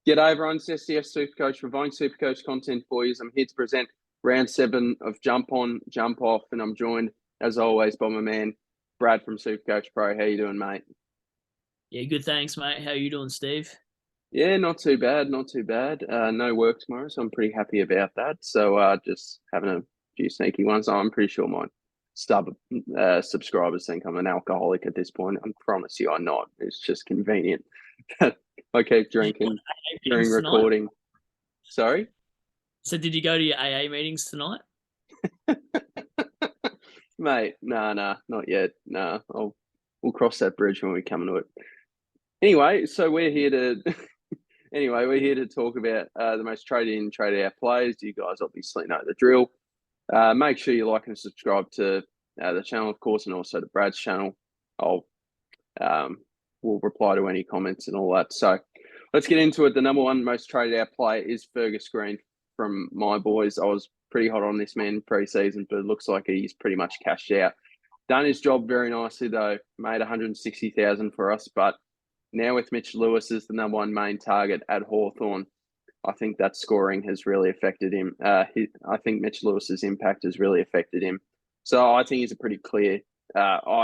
G'day everyone, it's SDS SuperCoach, providing SuperCoach content for you. I'm here to present round 7 of Jump On, Jump Off, and I'm joined, as always, by my man, Brad from SuperCoach Pro. How you doing, mate? Yeah, good, thanks, mate. How you doing, Steve? Yeah, not too bad, not too bad. No work tomorrow, so I'm pretty happy about that. So just having a few sneaky ones. I'm pretty sure my subscribers think I'm an alcoholic at this point. I promise you I'm not. It's just convenient. I keep drinking during recording. Sorry? So did you go to your AA meetings tonight? Mate, nah, not yet. Nah, we'll cross that bridge when we come to it. Anyway, so we're here to talk about the most traded in, traded out players. You guys obviously know the drill. Make sure you like and subscribe to the channel, of course, and also to Brad's channel. We'll reply to any comments and all that. So let's get into it. The number one most traded out player is Fergus Green from my boys. I was pretty hot on this man pre-season, but it looks like he's pretty much cashed out. Done his job very nicely though. Made 160,000 for us, but now with Mitch Lewis as the number one main target at Hawthorn, I think that scoring has really affected him. I think Mitch Lewis's impact has really affected him. So I think he's a pretty clear.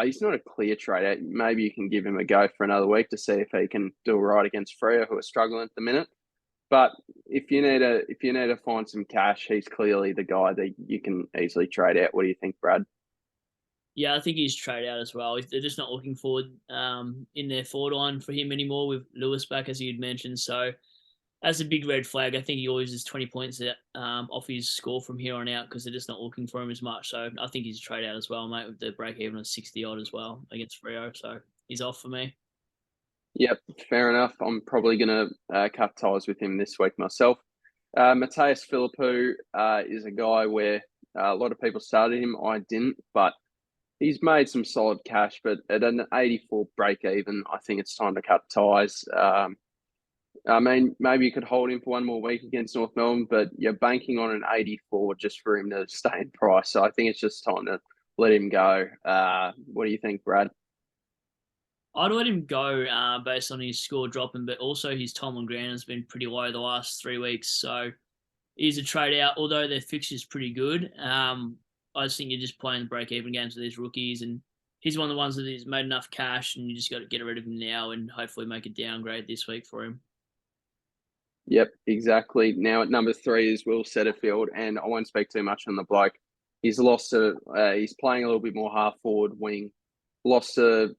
He's not a clear trade out. Maybe you can give him a go for another week to see if he can do right against Freo, who are struggling at the minute. But if you need to find some cash, he's clearly the guy that you can easily trade out. What do you think, Brad? Yeah, I think he's trade out as well. They're just not looking forward in their forward line for him anymore with Lewis back, as you'd mentioned. So that's a big red flag. I think he always is 20 points off his score from here on out because they're just not looking for him as much. So I think he's a trade out as well, mate, with the break even of 60 odd as well against Freo. So he's off for me. Yep, fair enough. I'm probably going to cut ties with him this week myself. Matthias Philippou is a guy where a lot of people started him. I didn't, but he's made some solid cash. But at an 84 break even, I think it's time to cut ties. I mean, maybe you could hold him for one more week against North Melbourne, but you're banking on an 84 just for him to stay in price. So I think it's just time to let him go. What do you think, Brad? I'd let him go based on his score dropping, but also his time on ground has been pretty low the last 3 weeks. So he's a trade out, although their fixture's pretty good. I just think you're just playing the break-even games with these rookies, and he's one of the ones that has made enough cash, and you just got to get rid of him now and hopefully make a downgrade this week for him. Yep, exactly. Now at number 3 is Will Setterfield, and I won't speak too much on the bloke. He's he's playing a little bit more half-forward wing. I think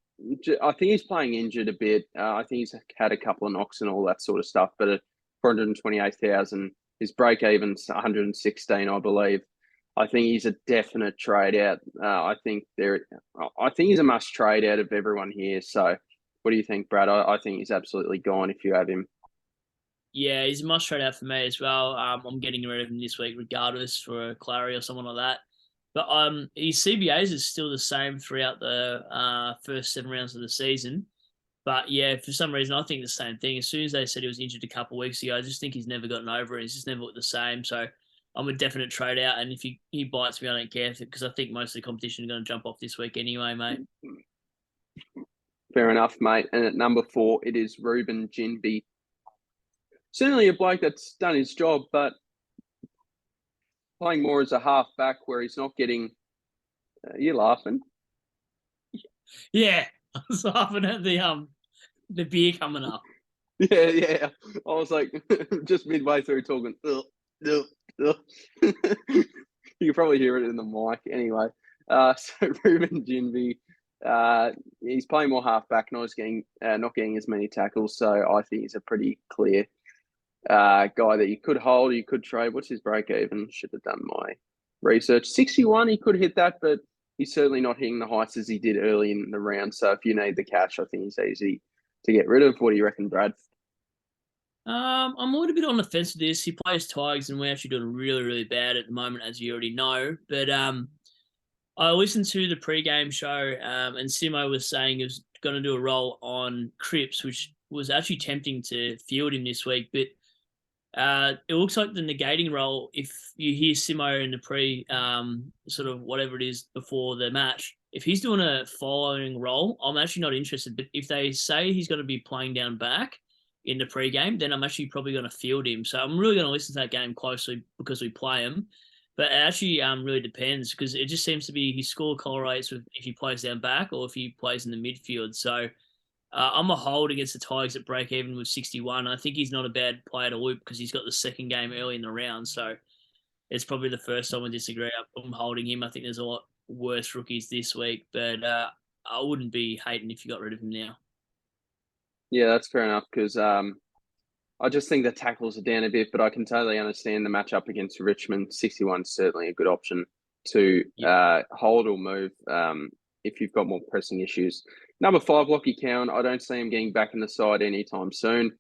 he's playing injured a bit. I think he's had a couple of knocks and all that sort of stuff, but at 428,000, his break-even's 116, I believe. I think he's a definite trade out. I think he's a must trade out of everyone here. So what do you think, Brad? I think he's absolutely gone if you have him. Yeah, he's a must trade out for me as well. I'm getting rid of him this week regardless for a Clary or someone like that. But his CBAs is still the same throughout the first 7 rounds of the season. But yeah, for some reason, I think the same thing. As soon as they said he was injured a couple of weeks ago, I just think he's never gotten over it. He's just never looked the same. So I'm a definite trade out. And if he bites me, I don't care because I think most of the competition is going to jump off this week anyway, mate. Fair enough, mate. And at number 4, it is Ruben Ginbey. Certainly a bloke that's done his job, but playing more as a half-back where he's not getting... you're laughing. Yeah, I was laughing at the beer coming up. Yeah. I was like, just midway through talking. You can probably hear it in the mic anyway. So Ruben Ginbey, he's playing more halfback, not getting as many tackles. So I think he's a pretty clear guy that you could hold, you could trade. What's his break even? Should have done my research. 61, he could hit that, but he's certainly not hitting the heights as he did early in the round. So if you need the cash, I think he's easy to get rid of. What do you reckon, Brad? I'm a little bit on the fence with this. He plays Tigers, and we're actually doing really, really bad at the moment, as you already know. But I listened to the pre-game show, and Simo was saying he was going to do a role on Cripps, which was actually tempting to field him this week. But it looks like the negating role, if you hear Simo in the sort of whatever it is before the match, if he's doing a following role, I'm actually not interested. But if they say he's going to be playing down back, in the pre-game, then I'm actually probably going to field him. So I'm really going to listen to that game closely because we play him. But it actually really depends because it just seems to be his score correlates with if he plays down back or if he plays in the midfield. So I'm a hold against the Tigers at break even with 61. I think he's not a bad player to loop because he's got the second game early in the round. So it's probably the first time we disagree. I'm holding him. I think there's a lot worse rookies this week, but I wouldn't be hating if you got rid of him now. Yeah, that's fair enough because I just think the tackles are down a bit, but I can totally understand the matchup against Richmond. 61 is certainly a good option to hold or move if you've got more pressing issues. Number 5, Lockie Cowan. I don't see him getting back in the side anytime soon,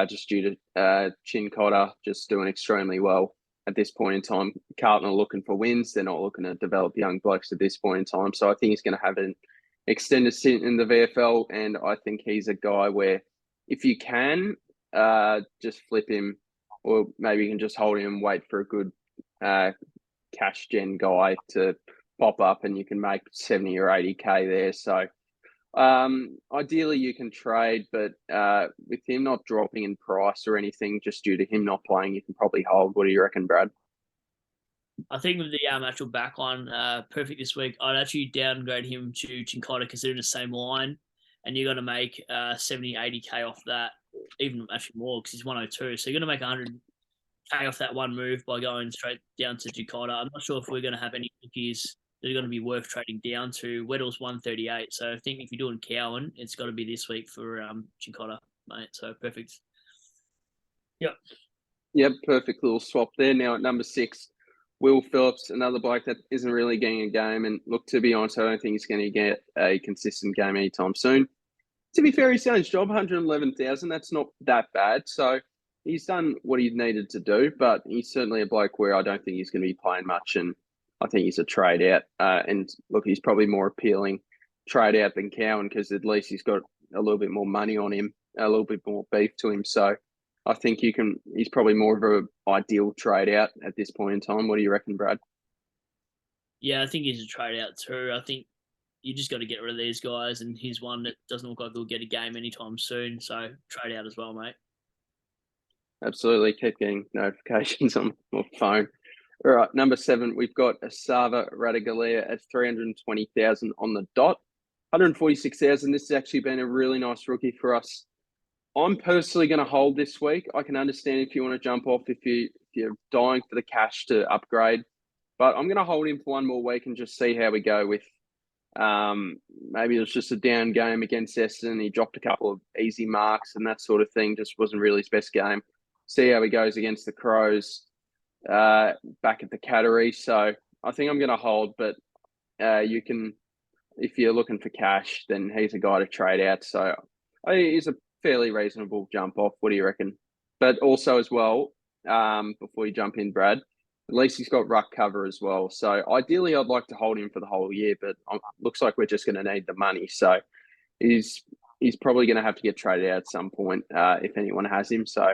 just due to Chin Cotter just doing extremely well at this point in time. Carlton are looking for wins. They're not looking to develop young blokes at this point in time. So I think he's going to have an extended stint in the VFL, and I think he's a guy where if you can, just flip him, or maybe you can just hold him and wait for a good cash gen guy to pop up and you can make 70 or 80k there. So ideally you can trade, but with him not dropping in price or anything just due to him not playing, you can probably hold. What do you reckon, Brad? I think with the actual backline, perfect this week, I'd actually downgrade him to Chinkota because they're in the same line, and you're going to make 70, 80k off that, even actually more because he's 102. So you're going to make 100k off that one move by going straight down to Chinkota. I'm not sure if we're going to have any rookies that are going to be worth trading down to. Weddle's 138. So I think if you're doing Cowan, it's got to be this week for Chinkota, mate. So perfect. Yep, perfect little swap there. Now at number 6, Will Phillips, another bloke that isn't really getting a game. And look, to be honest, I don't think he's going to get a consistent game anytime soon. To be fair, he's done his job, 111,000. That's not that bad. So he's done what he needed to do, but he's certainly a bloke where I don't think he's going to be playing much. And I think he's a trade out. And look, he's probably more appealing trade out than Cowan because at least he's got a little bit more money on him, a little bit more beef to him. So I think he's probably more of an ideal trade out at this point in time. What do you reckon, Brad? Yeah, I think he's a trade out too. I think you just got to get rid of these guys, and he's one that doesn't look like he'll get a game anytime soon. So trade out as well, mate. Absolutely. Keep getting notifications on my phone. All right, number 7, we've got Asava Radaglia at 320,000 on the dot. 146,000. This has actually been a really nice rookie for us. I'm personally going to hold this week. I can understand if you want to jump off if you're dying for the cash to upgrade, but I'm going to hold him for one more week and just see how we go with. Maybe it was just a down game against Essendon. He dropped a couple of easy marks and that sort of thing. Just wasn't really his best game. See how he goes against the Crows back at the Cattery. So I think I'm going to hold, but you can, if you're looking for cash, then he's a guy to trade out. So he's a fairly reasonable jump off. What do you reckon? But also as well, before you jump in, Brad, at least he's got ruck cover as well. So ideally, I'd like to hold him for the whole year, but looks like we're just going to need the money. So he's probably going to have to get traded out at some point if anyone has him. So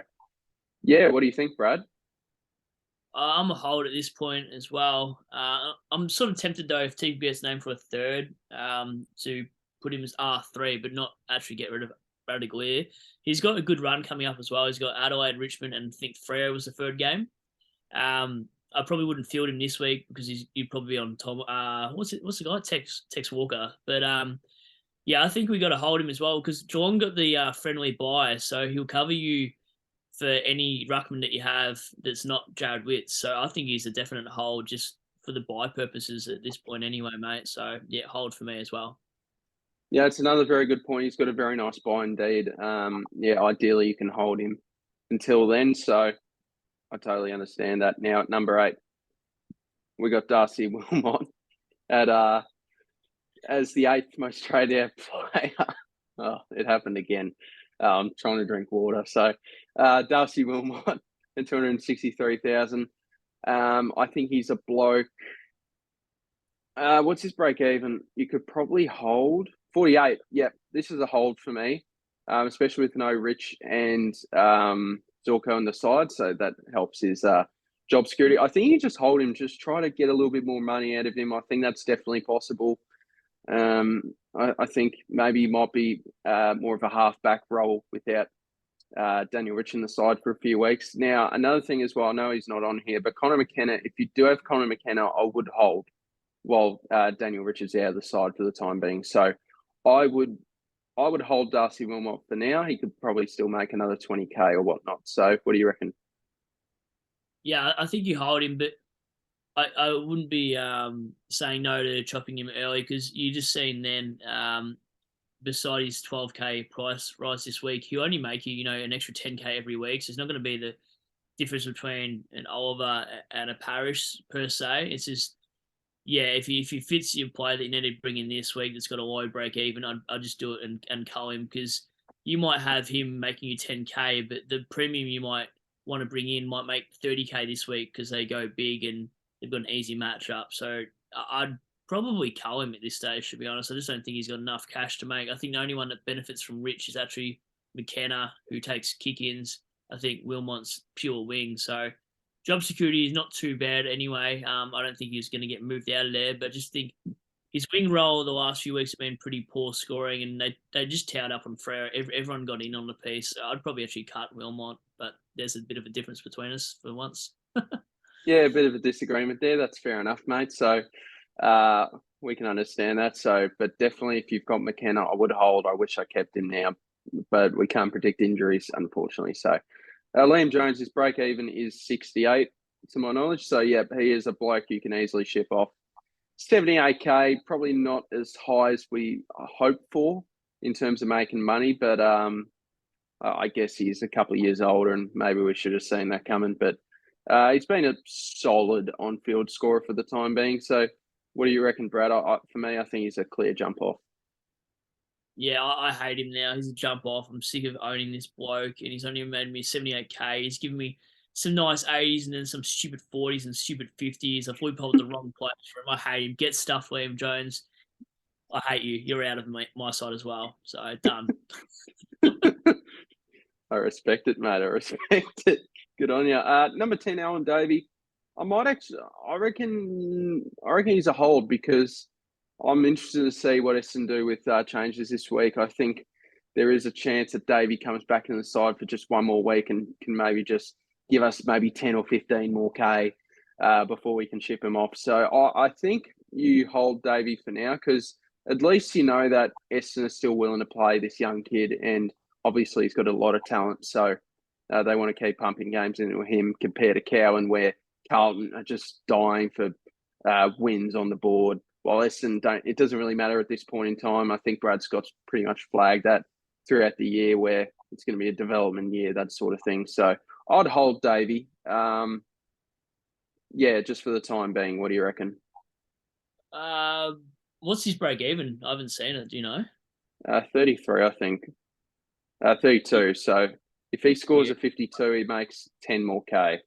yeah, what do you think, Brad? I'm a hold at this point as well. I'm sort of tempted though if Teague gets named for a third to put him as R3, but not actually get rid of Radaglia. He's got a good run coming up as well. He's got Adelaide, Richmond, and I think Freo was the third game. I probably wouldn't field him this week because he'd probably be on Tom. What's the guy? Tex Walker. But yeah, I think we got to hold him as well because Geelong got the friendly buy, so he'll cover you for any ruckman that you have that's not Jared Witts. So I think he's a definite hold just for the buy purposes at this point anyway, mate. So yeah, hold for me as well. Yeah, it's another very good point. He's got a very nice buy indeed. Yeah, ideally you can hold him until then. So I totally understand that. Now at number 8, we got Darcy Wilmot at as the 8th most traded out player. Oh, it happened again. I'm trying to drink water. So Darcy Wilmot at 263,000. I think he's a bloke. What's his break even? You could probably hold 48. Yep, this is a hold for me, especially with no Rich and Zorko on the side. So that helps his job security. I think you just hold him, just try to get a little bit more money out of him. I think that's definitely possible. I think maybe he might be more of a halfback role without Daniel Rich in the side for a few weeks. Now, another thing as well, I know he's not on here, but Connor McKenna, if you do have Connor McKenna, I would hold while Daniel Rich is out of the side for the time being. So I would hold Darcy Wilmot for now. He could probably still make another 20K or whatnot. So what do you reckon? Yeah, I think you hold him, but I wouldn't be saying no to chopping him early, because you just seen then, beside his 12K price rise this week, he'll only make you, an extra 10K every week. So it's not going to be the difference between an Oliver and a Parish per se. It's just, yeah, if he fits your play that you need to bring in this week that's got a low break even, I'd just do it and cull him, because you might have him making you 10K, but the premium you might want to bring in might make 30K this week because they go big and they've got an easy matchup. So I'd probably cull him at this stage, to be honest. I just don't think he's got enough cash to make. I think the only one that benefits from Rich is actually McKenna, who takes kick-ins. I think Wilmot's pure wing. So job security is not too bad anyway. I don't think he's going to get moved out of there, but I just think his wing role the last few weeks have been pretty poor scoring, and they just towed up on Frere. Everyone got in on the piece. So I'd probably actually cut Wilmot, but there's a bit of a difference between us for once. Yeah, a bit of a disagreement there. That's fair enough, mate. So we can understand that. So, but definitely if you've got McKenna, I would hold. I wish I kept him now, but we can't predict injuries, unfortunately. So Liam Jones, his break even is 68 to my knowledge. So, yeah, he is a bloke you can easily ship off. 78K, probably not as high as we hope for in terms of making money, but I guess he's a couple of years older and maybe we should have seen that coming. But he's been a solid on-field scorer for the time being. So what do you reckon, Brad? For me, I think he's a clear jump off. Yeah, I hate him now. He's a jump off. I'm sick of owning this bloke, and he's only made me 78K. He's given me some nice 80s and then some stupid 40s and stupid 50s. I thought we pulled the wrong players for him. I hate him. Get stuff, Liam Jones. I hate you. You're out of my side as well. So done. I respect it, mate. I respect it. Good on you. Number 10, Alan Davey. I reckon he's a hold because I'm interested to see what Essendon do with changes this week. I think there is a chance that Davey comes back in the side for just one more week and can maybe just give us maybe 10 or 15 more K before we can ship him off. So I think you hold Davey for now because at least you know that Essendon is still willing to play this young kid, and obviously he's got a lot of talent. So they want to keep pumping games into him compared to Cowan, where Carlton are just dying for wins on the board. While Essendon it doesn't really matter at this point in time. I think Brad Scott's pretty much flagged that throughout the year where it's going to be a development year, that sort of thing. So I'd hold Davey. Yeah, just for the time being. What do you reckon? What's his break even? I haven't seen it. Do you know? 33, I think. 32. So if he scores Yeah. a 52, he makes 10 more K.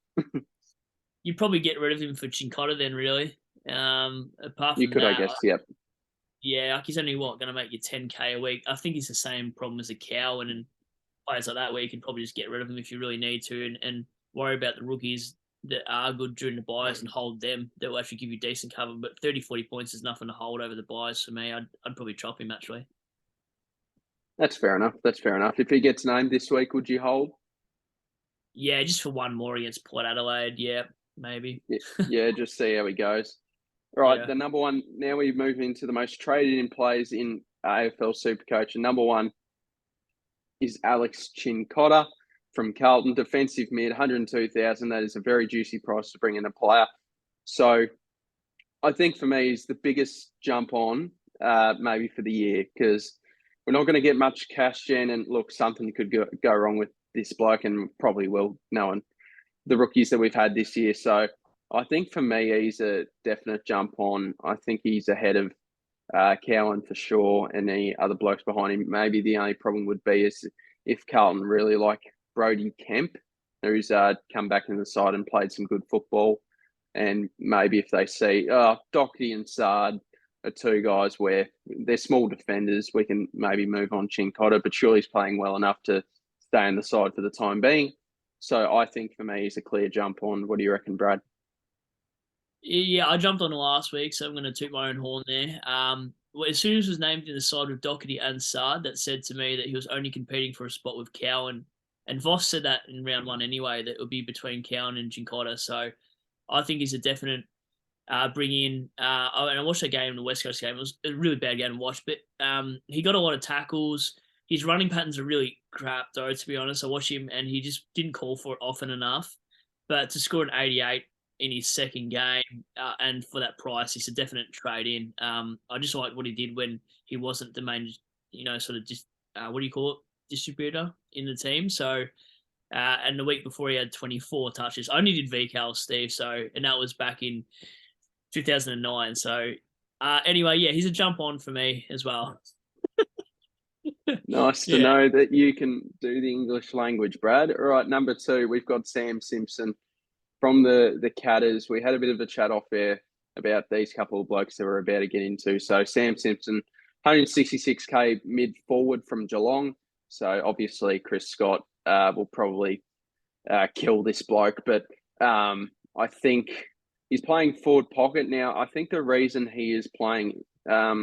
You'd probably get rid of him for Chincotta then, really. Apart You from could, that, I guess, yep. yeah, like he's only going to make you 10K a week. I think it's the same problem as a Cowan and players like that, where you can probably just get rid of them if you really need to, and worry about the rookies that are good during the buys and hold them. That will actually give you decent cover. But 30, 40 points is nothing to hold over the buys for me. I'd probably chop him actually. That's fair enough. That's fair enough. If he gets named this week, would you hold? Yeah, just for one more against Port Adelaide. Yeah, maybe. Yeah, just see how he goes. All right, Yeah. the number one. Now we move into the most traded in players in AFL SuperCoach. And number one is Alex Chincotta from Carlton, defensive mid, 102,000. That is a very juicy price to bring in a player. So I think for me, he's the biggest jump on maybe for the year because we're not going to get much cash gen. And look, something could go wrong with this bloke and probably will, knowing the rookies that we've had this year. So I think for me, he's a definite jump on. I think he's ahead of Cowan for sure, and the other blokes behind him. Maybe the only problem would be is if Carlton really like Brody Kemp, who's come back in the side and played some good football, and maybe if they see Doherty and Sard are two guys where they're small defenders, we can maybe move on Chincotta, but surely he's playing well enough to stay in the side for the time being. So I think for me, he's a clear jump on. What do you reckon, Brad? Yeah, I jumped on last week, so I'm going to toot my own horn there. Well, as soon as he was named in the side with Doherty and Sard, that said to me that he was only competing for a spot with Cowan And Voss said that in round 1 anyway, that it would be between Cowan and Jincotta. So I think he's a definite bring in. And I watched that game, the West Coast game. It was a really bad game to watch, but he got a lot of tackles. His running patterns are really crap, though, to be honest. I watched him, and he just didn't call for it often enough. But to score an 88 in his second game, and for that price, it's a definite trade in. I just like what he did when he wasn't the main, sort of just what do you call it, distributor in the team. So, and the week before he had 24 touches. I only did VCAL, Steve. So, and that was back in 2009. So, anyway, yeah, he's a jump on for me as well. Nice to know that you can do the English language, Brad. All right, number 2, we've got Sam Simpson from the Catters. We had a bit of a chat off air about these couple of blokes that we're about to get into. So Sam Simpson, 166k mid forward from Geelong. So obviously Chris Scott will probably kill this bloke, but I think he's playing forward pocket now. I think the reason he is playing, I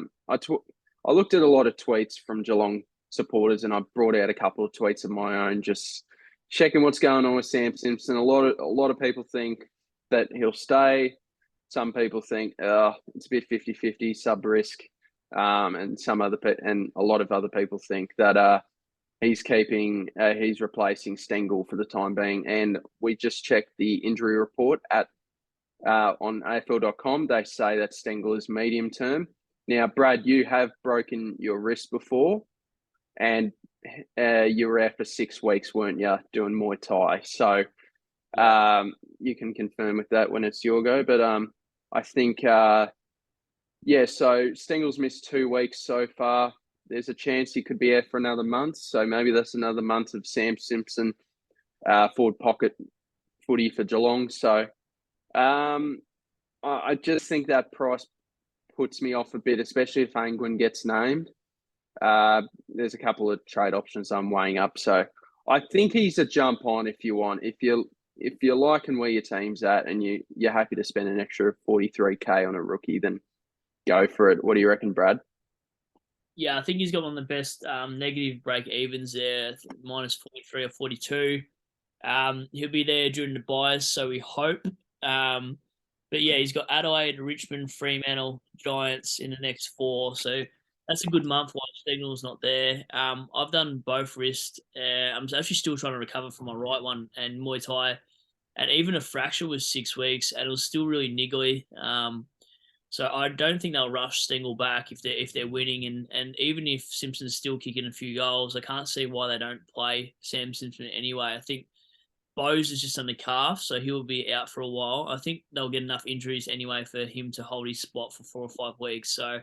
looked at a lot of tweets from Geelong supporters, and I brought out a couple of tweets of my own, just checking what's going on with Sam Simpson. A lot of people think that he'll stay. Some people think it's a bit 50-50, sub risk, and a lot of other people think that he's replacing Stengel for the time being. And we just checked the injury report on AFL.com. They say that Stengel is medium term. Now, Brad, you have broken your wrist before, and you were out for 6 weeks, weren't you, doing Muay Thai? So you can confirm with that when it's your go. But I think, so Stengel's missed 2 weeks so far. There's a chance he could be out for another month. So maybe that's another month of Sam Simpson forward pocket footy for Geelong. So I just think that price puts me off a bit, especially if Angwin gets named. There's a couple of trade options I'm weighing up. So I think he's a jump on if you want. If you're liking where your team's at and you're happy to spend an extra 43k on a rookie, then go for it. What do you reckon, Brad? Yeah, I think he's got one of the best negative break evens there, minus 43 or 42. He'll be there during the buys, so we hope. But yeah, he's got Adelaide, Richmond, Fremantle, Giants in the next 4. So that's a good month while Stegnall's not there. I've done both wrists. I'm actually still trying to recover from my right one and Muay Thai. And even a fracture was 6 weeks, and it was still really niggly. So I don't think they'll rush Stengel back if they're winning, and even if Simpson's still kicking a few goals, I can't see why they don't play Sam Simpson anyway. I think Bose is just on the calf, so he'll be out for a while. I think they'll get enough injuries anyway for him to hold his spot for 4 or 5 weeks. So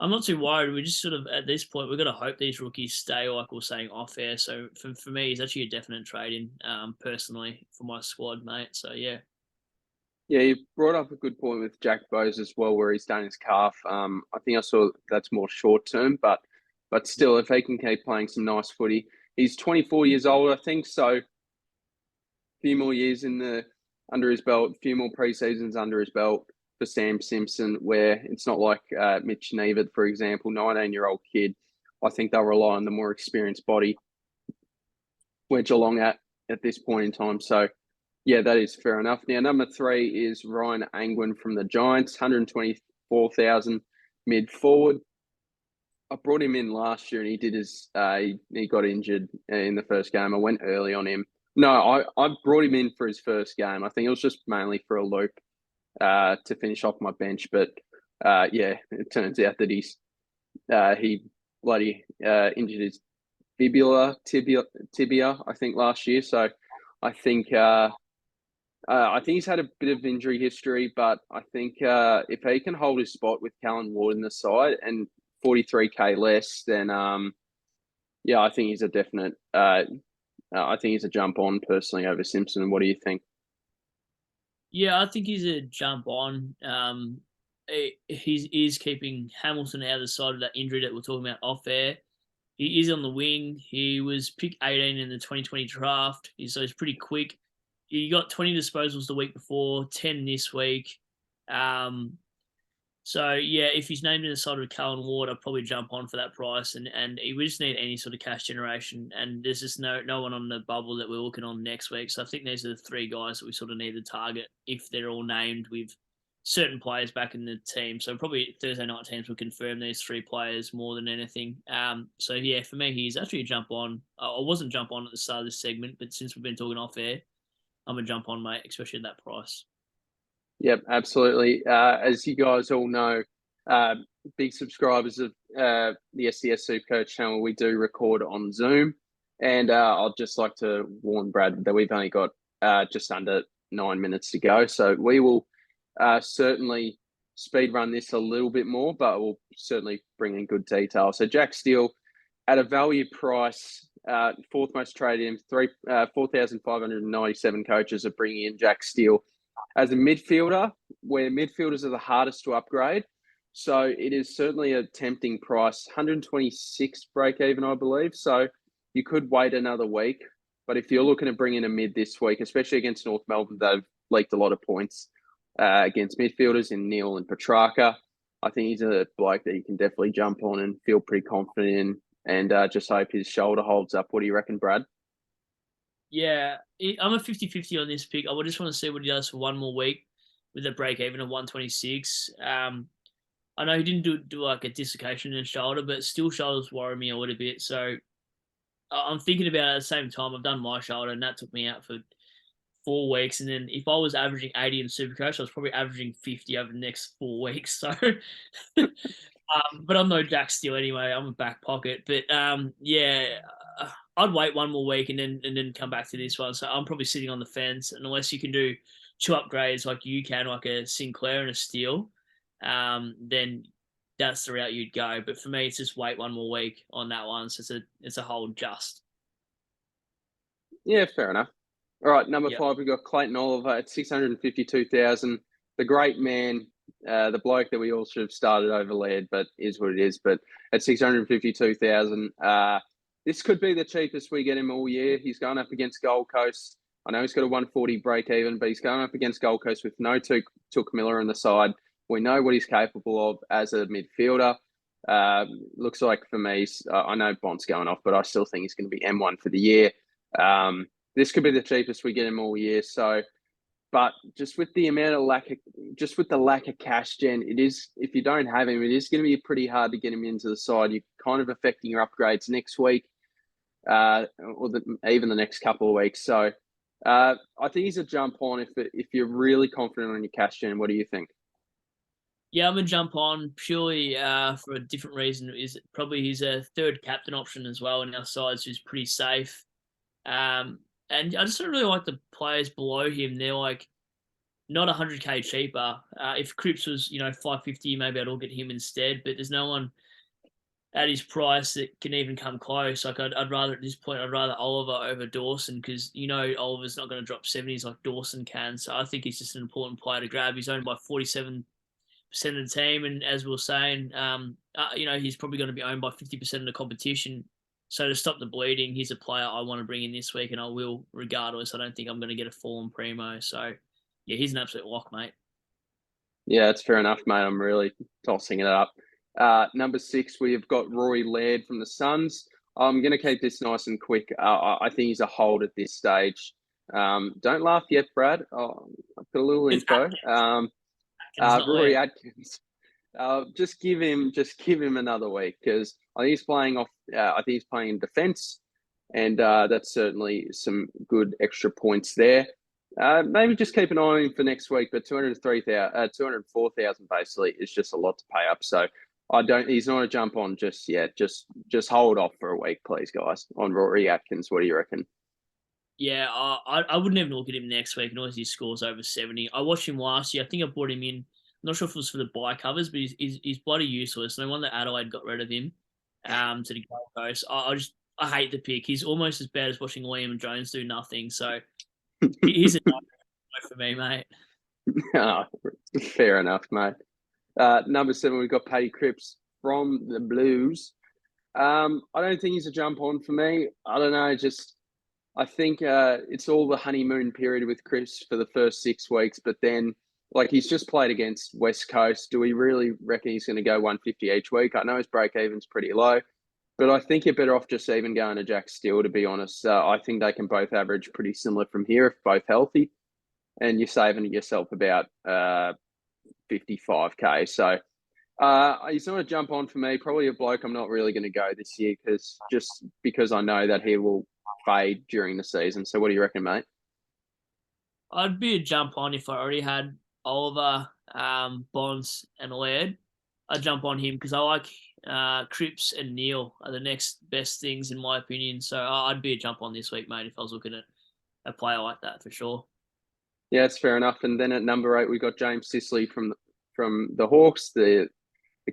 I'm not too worried. We're just sort of, at this point, we've got to hope these rookies stay, like we're saying, off air. So for me, it's actually a definite trade-in, personally, for my squad, mate. So, yeah. Yeah, you brought up a good point with Jack Bose as well, where he's done his calf. I think I saw that's more short-term, but still, if he can keep playing some nice footy. He's 24 years old, I think, so few more years under his belt, a few more pre-seasons under his belt for Sam Simpson, where it's not like Mitch Nevert, for example, 19-year-old kid. I think they'll rely on the more experienced body where Geelong at this point in time. So, yeah, that is fair enough. Now, number 3 is Ryan Angwin from the Giants, 124,000 mid forward. I brought him in last year and he did he got injured in the first game. I went early on him. No, I brought him in for his first game. I think it was just mainly for a loop to finish off my bench. But yeah, it turns out that he bloody injured his tibia, I think, last year. So I think he's had a bit of injury history, but I think if he can hold his spot with Callan Ward in the side and 43k less, then yeah, I think he's a definite. I think he's a jump on personally over Simpson. What do you think? Yeah, I think he's a jump on. He is keeping Hamilton out of the side of that injury that we're talking about off air. He is on the wing. He was picked 18 in the 2020 draft, so he's pretty quick. He got 20 disposals the week before, 10 this week. So yeah, if he's named in the side of Callan Ward, I'd probably jump on for that price, and we just need any sort of cash generation, and there's just no one on the bubble that we're looking on next week. So I think these are the three guys that we sort of need to target if they're all named with certain players back in the team. So probably Thursday night teams will confirm these three players more than anything. So yeah, for me, he's actually a jump on. I wasn't jump on at the start of this segment, but since we've been talking off air, I'm a jump on, mate, especially at that price. Yep, absolutely. As you guys all know, uh, big subscribers of the SDS SuperCoach channel, we do record on Zoom. And I'd just like to warn Brad that we've only got just under 9 minutes to go. So we will certainly speed run this a little bit more, but we'll certainly bring in good detail. So Jack Steele at a value price, fourth most traded in, 4,597 coaches are bringing in Jack Steele as a midfielder, where midfielders are the hardest to upgrade. So it is certainly a tempting price, 126 break even, I believe. So you could wait another week. But if you're looking to bring in a mid this week, especially against North Melbourne, they've leaked a lot of points against midfielders in Neil and Petrarca. I think he's a bloke that you can definitely jump on and feel pretty confident in, and just hope his shoulder holds up. What do you reckon, Brad? Yeah, I'm a 50-50 on this pick. I would just want to see what he does for one more week with a break even of 126. I know he didn't do like a dislocation in his shoulder, but still shoulders worry me a little bit. So I'm thinking about it at the same time. I've done my shoulder, and that took me out for 4 weeks. And then if I was averaging 80 in Supercoach, I was probably averaging 50 over the next 4 weeks. So, but I'm no Jack Steele anyway. I'm a back pocket. But yeah, I'd wait one more week and then come back to this one. So I'm probably sitting on the fence, and unless you can do 2 upgrades like you can, like a Sinclair and a Steele, then that's the route you'd go. But for me, it's just wait one more week on that one. So it's a hold just. Yeah, fair enough. All right, number Yep. 5, we've got Clayton Oliver at 652,000. The great man, the bloke that we all should have started over Laird, but is what it is. But at 652,000, this could be the cheapest we get him all year. He's going up against Gold Coast. I know he's got a 140 break even, but he's going up against Gold Coast with no Took Miller on the side. We know what he's capable of as a midfielder. Looks like for me, I know Bond's going off, but I still think he's going to be M1 for the year. This could be the cheapest we get him all year. So, but just with the amount of lack of cash gen, it is, if you don't have him, it is going to be pretty hard to get him into the side. You're kind of affecting your upgrades next week, or even the next couple of weeks. So, I think he's a jump on if you're really confident on your cash gen. What do you think? Yeah, I'm gonna jump on purely for a different reason. Is probably he's a third captain option as well in our sides, who's pretty safe. And I just don't really like the players below him. They're like not 100k cheaper. If Cripps was 550, maybe I'd all get him instead. But there's no one at his price that can even come close. Like I'd rather at this point, I'd rather Oliver over Dawson, because Oliver's not going to drop 70s like Dawson can. So I think he's just an important player to grab. He's owned by 47% of the team, and as we were saying, he's probably going to be owned by 50% of the competition. So to stop the bleeding, he's a player I want to bring in this week, and I will regardless. I don't think I'm going to get a fallen primo. So yeah, he's an absolute lock, mate. Yeah, that's fair enough, mate. I'm really tossing it up. Number 6, we've got Rory Laird from the Suns. I'm going to keep this nice and quick. I think he's a hold at this stage. Don't laugh yet, Brad. I'll put a little info. Rory Atkins. Just give him another week, because I think he's playing off. I think he's playing in defence, and that's certainly some good extra points there. Maybe just keep an eye on him for next week, but 204,000 basically is just a lot to pay up. So he's not a jump on just yet. Just hold off for a week, please, guys, on Rory Atkins. What do you reckon? Yeah, I wouldn't even look at him next week, unless he scores over 70. I watched him last year. I think I brought him in. I'm not sure if it was for the buy covers, but he's bloody useless. No wonder Adelaide got rid of him to the Gold Coast. I hate the pick. He's almost as bad as watching Liam Jones do nothing. So he's a no for me, mate. Oh, fair enough, mate. Number 7, we've got Paddy Cripps from the Blues. I don't think he's a jump on for me. I don't know. I think it's all the honeymoon period with Cripps for the first 6 weeks, but then like he's just played against West Coast. Do we really reckon he's going to go 150 each week? I know his break even's pretty low, but I think you're better off just even going to Jack Steele, to be honest. I think they can both average pretty similar from here if both healthy, and you're saving yourself about 55k. So he's not a jump on for me. Probably a bloke I'm not really going to go this year because I know that he will fade during the season. So what do you reckon, mate? I'd be a jump on if I already had Oliver, Bonds, and Laird. I'd jump on him because I like Cripps and Neil are the next best things in my opinion. So I'd be a jump on this week, mate, if I was looking at a player like that for sure. Yeah, it's fair enough. And then at number 8, we got James Sicily from the Hawks, the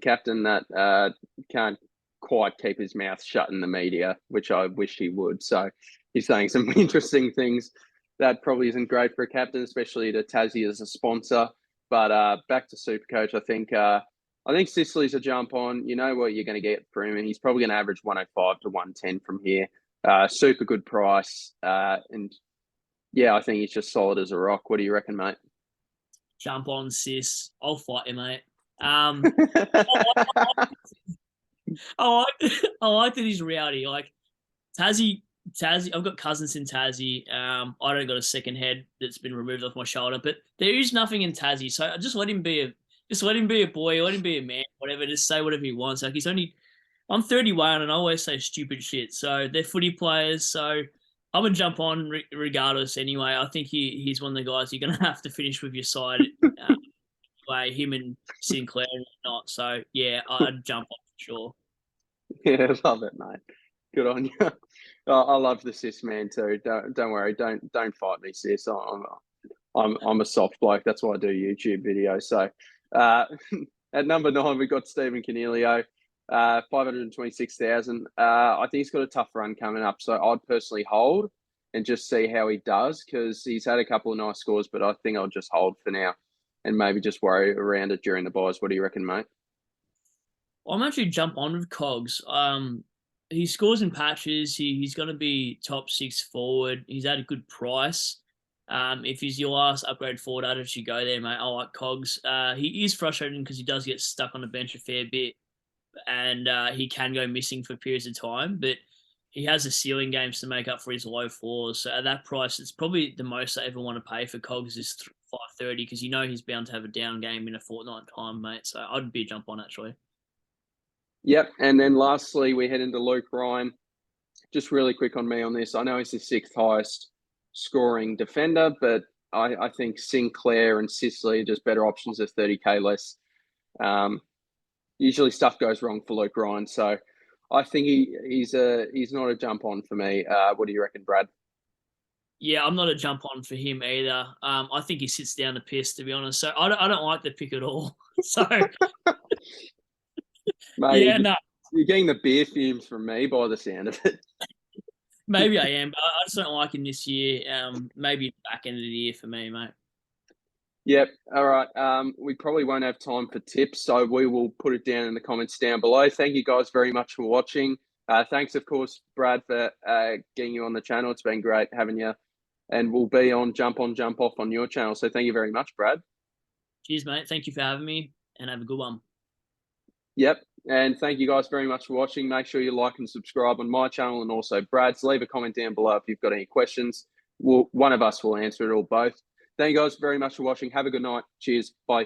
captain that can't quite keep his mouth shut in the media, which I wish he would. So he's saying some interesting things that probably isn't great for a captain, especially to Tassie as a sponsor. But back to SuperCoach, I think Sicily's a jump on. You know what you're going to get for him, and he's probably going to average 105 to 110 from here. Super good price. And yeah, I think he's just solid as a rock. What do you reckon, mate? Jump on, sis. I'll fight you, mate. I like that he's rowdy. Like Tassie. I've got cousins in Tassie. I don't got a second head that's been removed off my shoulder, but there is nothing in Tassie. So just let him be a boy, let him be a man, whatever. Just say whatever he wants. Like I'm 31 and I always say stupid shit. So they're footy players. So I'm gonna jump on regardless. Anyway, I think he's one of the guys you're gonna have to finish with your side. Anyway, him and Sinclair and whatnot. So yeah, I'd jump on for sure. Yeah, love it, mate. Good on you. I love the sis man too. Don't worry. Don't fight me, sis. I'm a soft bloke. That's why I do YouTube videos. So at number 9, we got Stephen Cornelio, 526,000. I think he's got a tough run coming up. So I'd personally hold and just see how he does because he's had a couple of nice scores, but I think I'll just hold for now and maybe just worry around it during the buys. What do you reckon, mate? I'm actually jump on with Cogs. He scores in patches. He's going to be top 6 forward. He's at a good price. If he's your last upgrade forward, I'd actually go there, mate. I like Cogs. He is frustrating because he does get stuck on the bench a fair bit, and he can go missing for periods of time. But he has the ceiling games to make up for his low floors. So at that price, it's probably the most I ever want to pay for Cogs is 530 because you know he's bound to have a down game in a fortnight time, mate. So I'd be a jump on actually. Yep. And then lastly, we head into Luke Ryan. Just really quick on me on this. I know he's the 6th highest scoring defender, but I think Sinclair and Sicily are just better options at 30k less. Usually stuff goes wrong for Luke Ryan. So I think he's not a jump on for me. What do you reckon, Brad? Yeah, I'm not a jump on for him either. I think he sits down the piss, to be honest. So I don't like the pick at all. So Mate, yeah, no. You're getting the beer fumes from me by the sound of it. Maybe I am, but I just don't like him this year. Maybe back end of the year for me, mate. Yep. All right. We probably won't have time for tips, so we will put it down in the comments down below. Thank you guys very much for watching. Thanks, of course, Brad, for getting you on the channel. It's been great having you. And we'll be on, Jump Off on your channel. So thank you very much, Brad. Cheers, mate. Thank you for having me, and have a good one. Yep. And thank you guys very much for watching. Make sure you like and subscribe on my channel and also Brad's. Leave a comment down below if you've got any questions. One of us will answer it or both. Thank you guys very much for watching. Have a good night. Cheers. Bye.